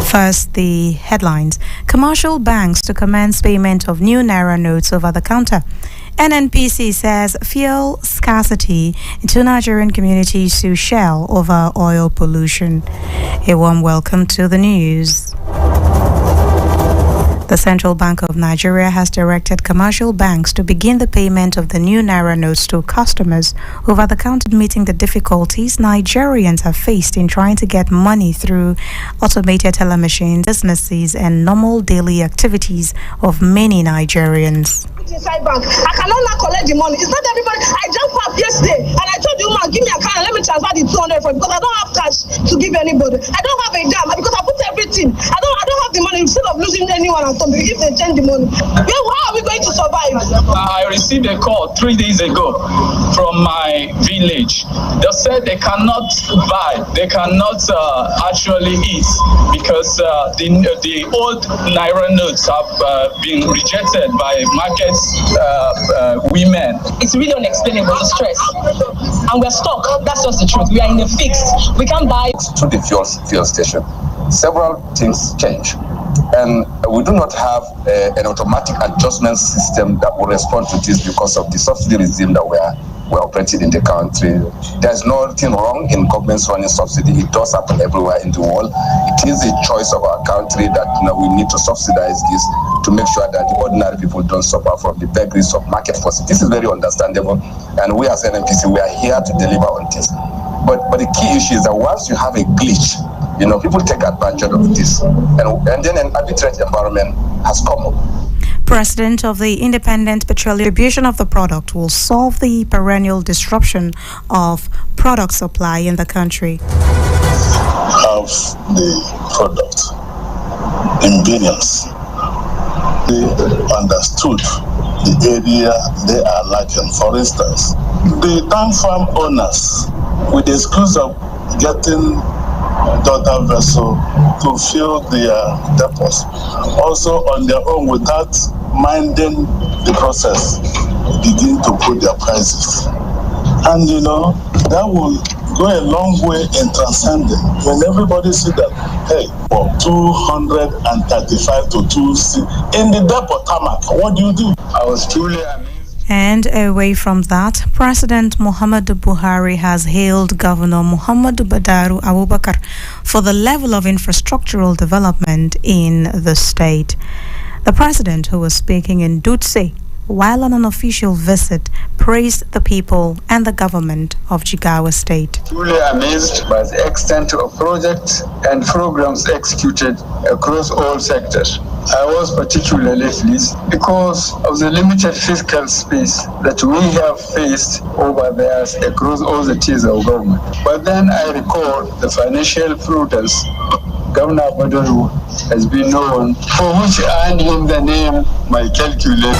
First, the headlines. Commercial banks to commence payment of new Naira notes over the counter. NNPC says fuel scarcity into Nigerian communities to Shell over oil pollution. A warm welcome to the news. The Central Bank of Nigeria has directed commercial banks to begin the payment of the new Naira notes to customers over the counter, meeting the difficulties Nigerians have faced in trying to get money through automated teller machines, businesses, and normal daily activities of many Nigerians. Inside bank, I cannot now collect the money. It's not everybody. I jumped up yesterday and I told the woman, give me a card and let me transfer the 200 for it because I don't have cash to give anybody. I don't have a jam because I put everything. I don't have the money. Instead of losing anyone at home, if they change the money, how are we going to survive? I received a call 3 days ago from my village. They said they cannot buy, they cannot actually eat because the old Naira notes have been rejected by market women. It's really unexplainable, the stress. And we're stuck. That's just the truth. We are in a fix. We can't buy. To the fuel station, several things change. And we do not have an automatic adjustment system that will respond to this because of the subsidy regime that we're operating in the country. There's nothing wrong in governments running subsidy. It does happen everywhere in the world. It is a choice of our country that we need to subsidize this to make sure that the ordinary people don't suffer from the vagaries of market forces. This is very understandable, and we as NNPC, we are here to deliver on this. But the key issue is that once you have a glitch, people take advantage of this, and then an arbitrary environment has come up. President of the Independent Petroleum Distribution of the product will solve the perennial disruption of product supply in the country. Have the product in billions. They understood the area they are lacking. For instance, the tank farm owners, with the excuse of getting daughter vessel to fill their depots, also on their own without minding the process, begin to put their prices. And that will go a long way in transcending. When everybody see that, hey, for 235 to 260 in the depot tarmac, what do you do? I was truly amazed. And away from that, President Muhammadu Buhari has hailed Governor Muhammadu Badaru Abubakar for the level of infrastructural development in the state. The president, who was speaking in Dutse while on an official visit, praised the people and the government of Jigawa State. Truly amazed by the extent of projects and programs executed across all sectors. I was particularly pleased because of the limited fiscal space that we have faced over there across all the tiers of government. But then I recall the financial prudence Governor Badaru has been known, for which earned him the name My Calculator.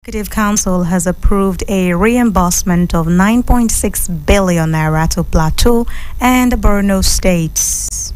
Executive Council has approved a reimbursement of 9.6 billion naira to Plateau and Borno states.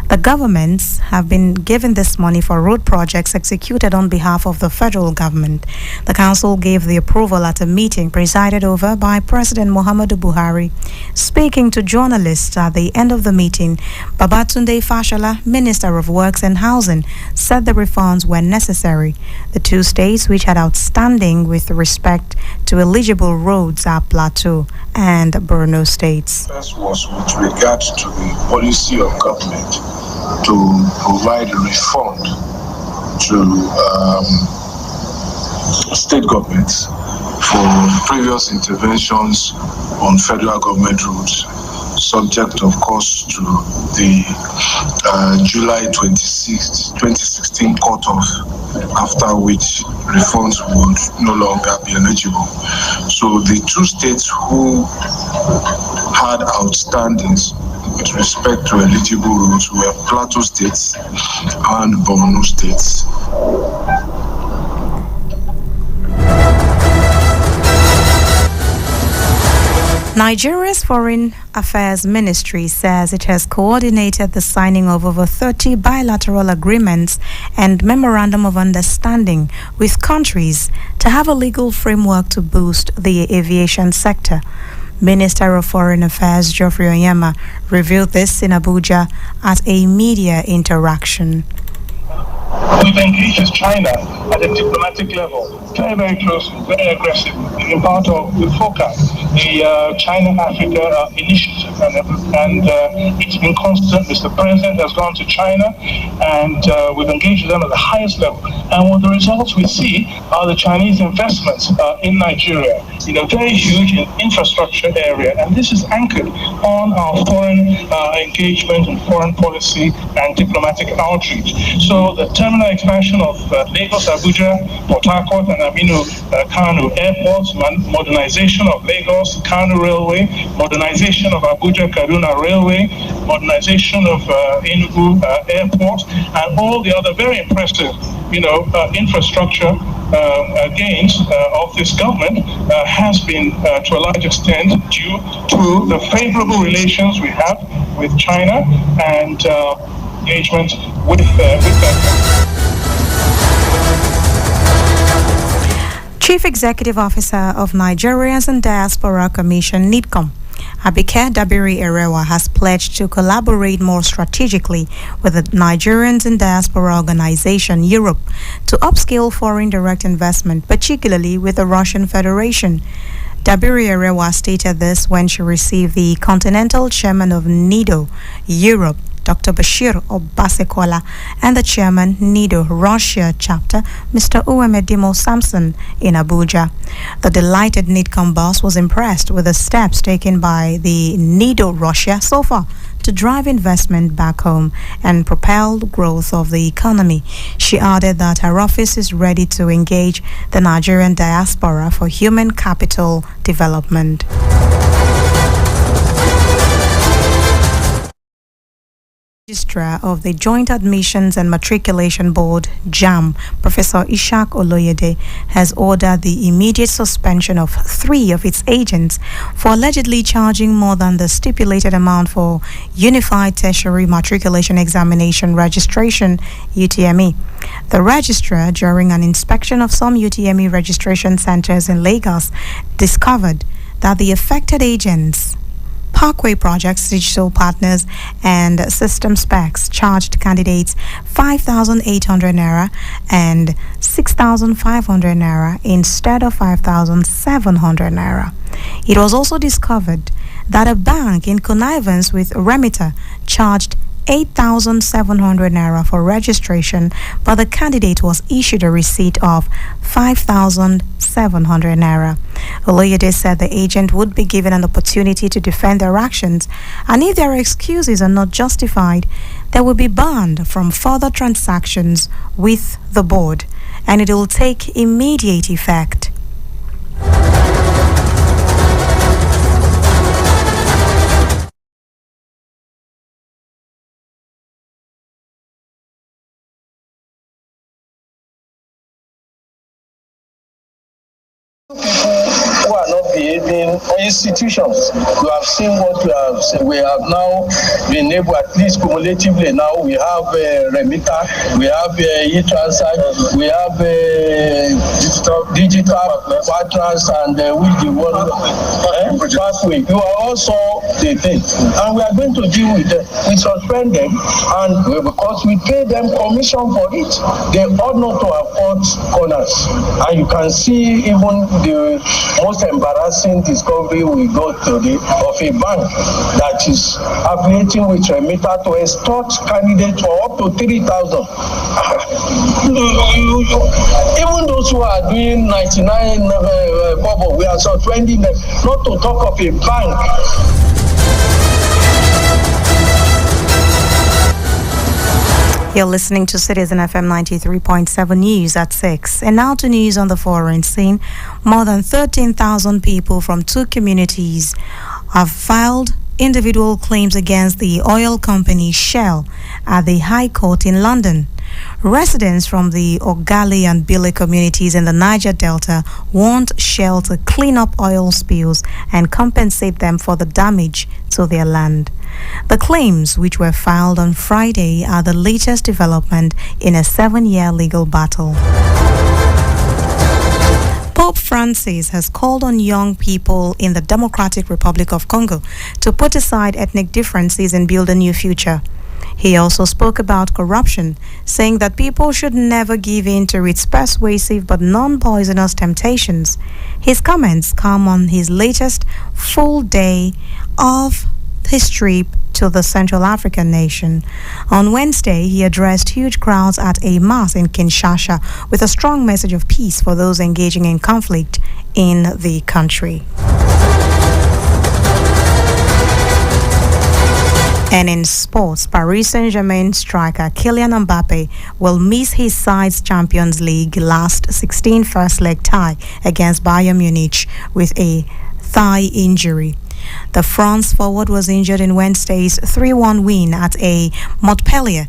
The governments have been given this money for road projects executed on behalf of the federal government. The council gave the approval at a meeting presided over by President Muhammadu Buhari. Speaking to journalists at the end of the meeting, Babatunde Fashola, Minister of Works and Housing, said the refunds were necessary. The two states which had outstanding with respect to eligible roads are Plateau and Borno states. First was with regard to the policy of government to provide a refund to state governments for previous interventions on federal government roads, subject of course to the July 26, 2016 cutoff, after which refunds would no longer be eligible. So the two states who had outstandings with respect to eligible roads were Plateau states and Borno states. Nigeria's Foreign Affairs Ministry says it has coordinated the signing of over 30 bilateral agreements and memorandum of understanding with countries to have a legal framework to boost the aviation sector. Minister of Foreign Affairs Geoffrey Onyema revealed this in Abuja at a media interaction. We've engaged with China at a diplomatic level, very, very close, very aggressive, in part of the FOCA, the China-Africa initiative, and it's been constant. Mr. President has gone to China, and we've engaged with them at the highest level. And what the results we see are the Chinese investments in Nigeria, very huge in infrastructure area, and this is anchored on our foreign engagement and foreign policy and diplomatic outreach. So the terminal expansion of Lagos, Abuja, Port Harcourt, and Aminu Kano airports, modernization of Lagos, Kano Railway, modernization of Abuja, Kaduna Railway, modernization of Enugu Airport, and all the other very impressive, infrastructure gains of this government has been to a large extent due to the favorable relations we have with China and engagement with that. Chief Executive Officer of Nigerians and Diaspora Commission, NIDCOM, Abike Dabiri Erewa, has pledged to collaborate more strategically with the Nigerians in Diaspora Organization, Europe, to upscale foreign direct investment, particularly with the Russian Federation. Dabiri Erewa stated this when she received the Continental Chairman of NIDO, Europe, Dr. Bashir Obasekola, and the Chairman, NIDO Russia Chapter, Mr. Uwemedimo Samson, in Abuja. The delighted NIDCOM boss was impressed with the steps taken by the NIDO Russia so far to drive investment back home and propel the growth of the economy. She added that her office is ready to engage the Nigerian diaspora for human capital development. Registrar of the Joint Admissions and Matriculation Board, JAM, Professor Ishak Oloyede, has ordered the immediate suspension of 3 of its agents for allegedly charging more than the stipulated amount for Unified Tertiary Matriculation Examination Registration, UTME. The registrar, during an inspection of some UTME registration centers in Lagos, discovered that the affected agents, Parkway Projects, Digital Partners, and System Specs charged candidates 5,800 Naira and 6,500 Naira instead of 5,700 Naira. It was also discovered that a bank in connivance with Remitter charged 8,700 Naira for registration, but the candidate was issued a receipt of 5,700 Naira. Oloyede said the agent would be given an opportunity to defend their actions, and if their excuses are not justified, they will be banned from further transactions with the board, and it will take immediate effect. Who are not behaving, or institutions. You have seen what we have seen. We have now been able, at least cumulatively now, we have Remitter, we have e-transact, we have digital partners, and which the one pathway. You are also the thing. And we are going to deal with them. We suspend them, and because we pay them commission for it, they ought not to have cut corners. And you can see even the most embarrassing discovery we got today of a bank that is affiliating with Remitter to extort candidates for up to 3,000. Even those who are doing 99 bubble, we are suspending them, not to talk of a bank. You're listening to Citizen FM 93.7 News at 6. And now to news on the foreign scene. More than 13,000 people from 2 communities have filed individual claims against the oil company Shell at the High Court in London. Residents from the Ogali and Bile communities in the Niger Delta want Shell to clean up oil spills and compensate them for the damage to their land. The claims, which were filed on Friday, are the latest development in a 7-year legal battle. Pope Francis has called on young people in the Democratic Republic of Congo to put aside ethnic differences and build a new future. He also spoke about corruption, saying that people should never give in to its persuasive but non-poisonous temptations. His comments come on his latest full day of his trip to the Central African nation. On Wednesday, he addressed huge crowds at a mass in Kinshasa with a strong message of peace for those engaging in conflict in the country. And in sports, Paris Saint-Germain striker Kylian Mbappe will miss his side's Champions League last 16 first-leg tie against Bayern Munich with a thigh injury. The France forward was injured in Wednesday's 3-1 win at a Montpellier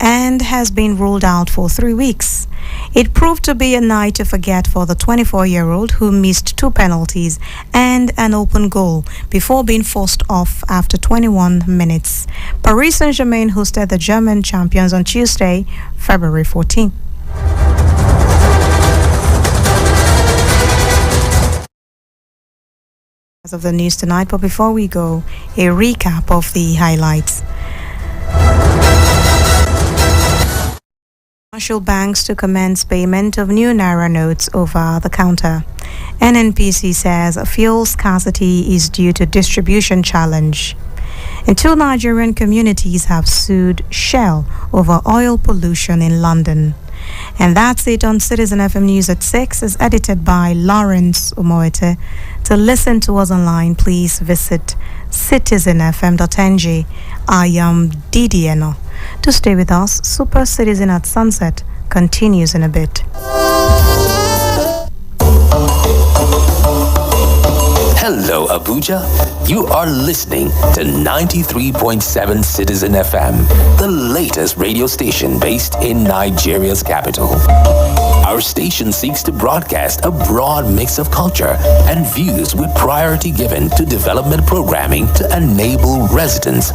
and has been ruled out for 3 weeks. It proved to be a night to forget for the 24-year-old who missed 2 penalties and an open goal before being forced off after 21 minutes. Paris Saint-Germain hosted the German champions on Tuesday, February 14. As of the news tonight, but before we go, a recap of the highlights. Commercial banks to commence payment of new Naira notes over the counter. NNPC says fuel scarcity is due to distribution challenge. And 2 Nigerian communities have sued Shell over oil pollution in London. And that's it on Citizen FM News at 6. It's edited by Lawrence Omoete. To listen to us online, please visit citizenfm.ng. I am DIDI. To stay with us, Super Citizen at Sunset continues in a bit. Hello, Abuja. You are listening to 93.7 Citizen FM, the latest radio station based in Nigeria's capital. Our station seeks to broadcast a broad mix of culture and views with priority given to development programming to enable residents